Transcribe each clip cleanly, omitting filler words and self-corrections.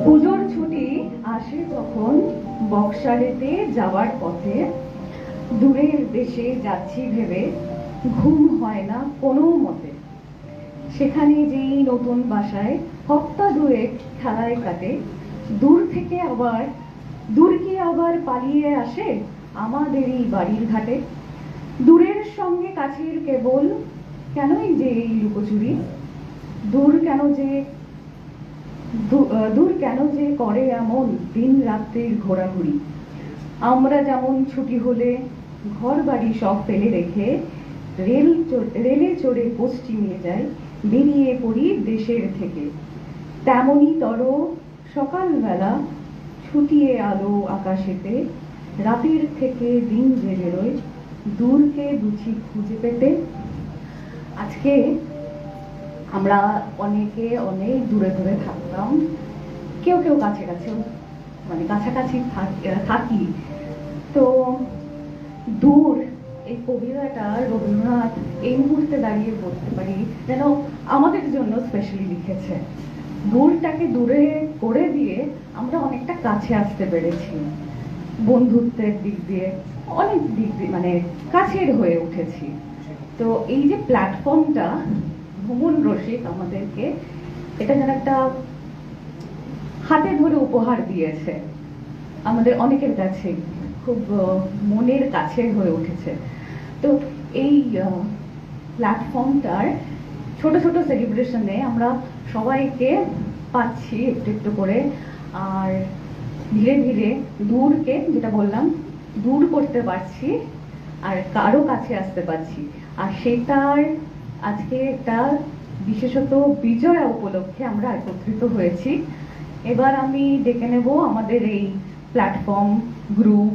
পুজোর ছুটি আসে তখন বক্সারেতে যাওয়ার পথে দূরের দেশে যাচ্ছি ভেবে ঘুম হয় না কোনো মতে। সেখানে যেই নতুন বাসায় হপ্তা দুয়েক খেলায় কাটে, দূর থেকে আবার দূর কি আবার পালিয়ে আসে আমাদেরই বাড়ির ঘাটে। দূরের সঙ্গে কাছের কেবল কেনই যে এই লুকোচুরি, দূর কেন যে দূর কেন যে করে এমন দিন রাত্রির ঘোরাঘুরি। আমরা যেমন ছুটি হলে ঘর বাড়ি সব ফেলে রেখে রেলে চড়ে পশ্চিমে যাই, বেরিয়ে পড়ি দেশের থেকে। তেমনই তর সকালবেলা ছুটিয়ে আলো আকাশেতে, রাতের থেকে দিন যে বেরোয় দূরকে দুচি খুঁজে পেতে। আজকে আমরা অনেকে অনেক দূরে দূরে থাকতাম, কেউ কেউ কাছে কাছেও মানে কাছাকাছি থাকি। তো দূর এই কবিতাটা রবীন্দ্রনাথ এই মুহূর্তে দাঁড়িয়ে বলতে পারি যেন আমাদের জন্য স্পেশালি লিখেছে। দূরটাকে দূরে করে দিয়ে আমরা অনেকটা কাছে আসতে পেরেছি, বন্ধুত্বের দিক দিয়ে অনেক দিক দিয়ে মানে কাছের হয়ে উঠেছি। তো এই যে প্ল্যাটফর্মটা ভ্রমণ রসিক আমাদেরকে এটা যেন একটা হাতে ধরে উপহার দিয়েছে, আমাদের অনেকের কাছে খুব মনের কাছে হয়ে উঠেছে। তো এই প্ল্যাটফর্মটার ছোট ছোট সেলিব্রেশনে আমরা সবাইকে পাচ্ছি একটু একটু করে, আর ধীরে ধীরে দূরকে যেটা বললাম দূর করতে পারছি আর কারো কাছে আসতে পারছি। আর সেটার আজকে একটা বিশেষত বিজয়া উপলক্ষে আমরা একত্রিত হয়েছি। এবার আমি ডেকে নেব আমাদের এই প্ল্যাটফর্ম গ্রুপ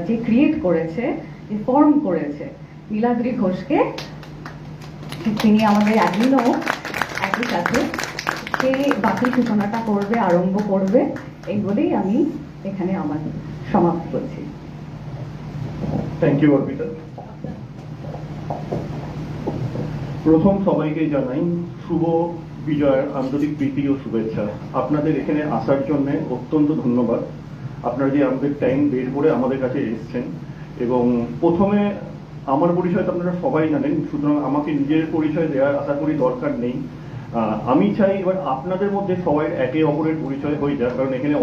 যে ক্রিয়েট করেছে, যে ফর্ম করেছে, নীলাদ্রি ঘোষকে। তিনি আমাদের অ্যাডমিনও একই সাথে, সে বাকি সূচনাটা করবে, আরম্ভ করবে। এই বলেই আমি এখানে আমার সমাপ্ত করছি। Thank you Arpita. প্রথম সবাইকে জানাই শুভ বিজয়ের আন্তরিক প্রীতি ও শুভেচ্ছা। আপনাদের এখানে আসার জন্য অত্যন্ত ধন্যবাদ। আপনারা যে আমাদের টাইম বের করে আমাদের কাছে এসেছেন। এবং প্রথমে আমার পরিচয় তো আপনারা সবাই জানেন, সুতরাং আমাকে নিজের পরিচয় দেওয়ার আশা করি দরকার নেই। আমি চাই এবার আপনাদের মধ্যে সবাই একে অপরের পরিচয় হয়ে যাক, কারণ এখানে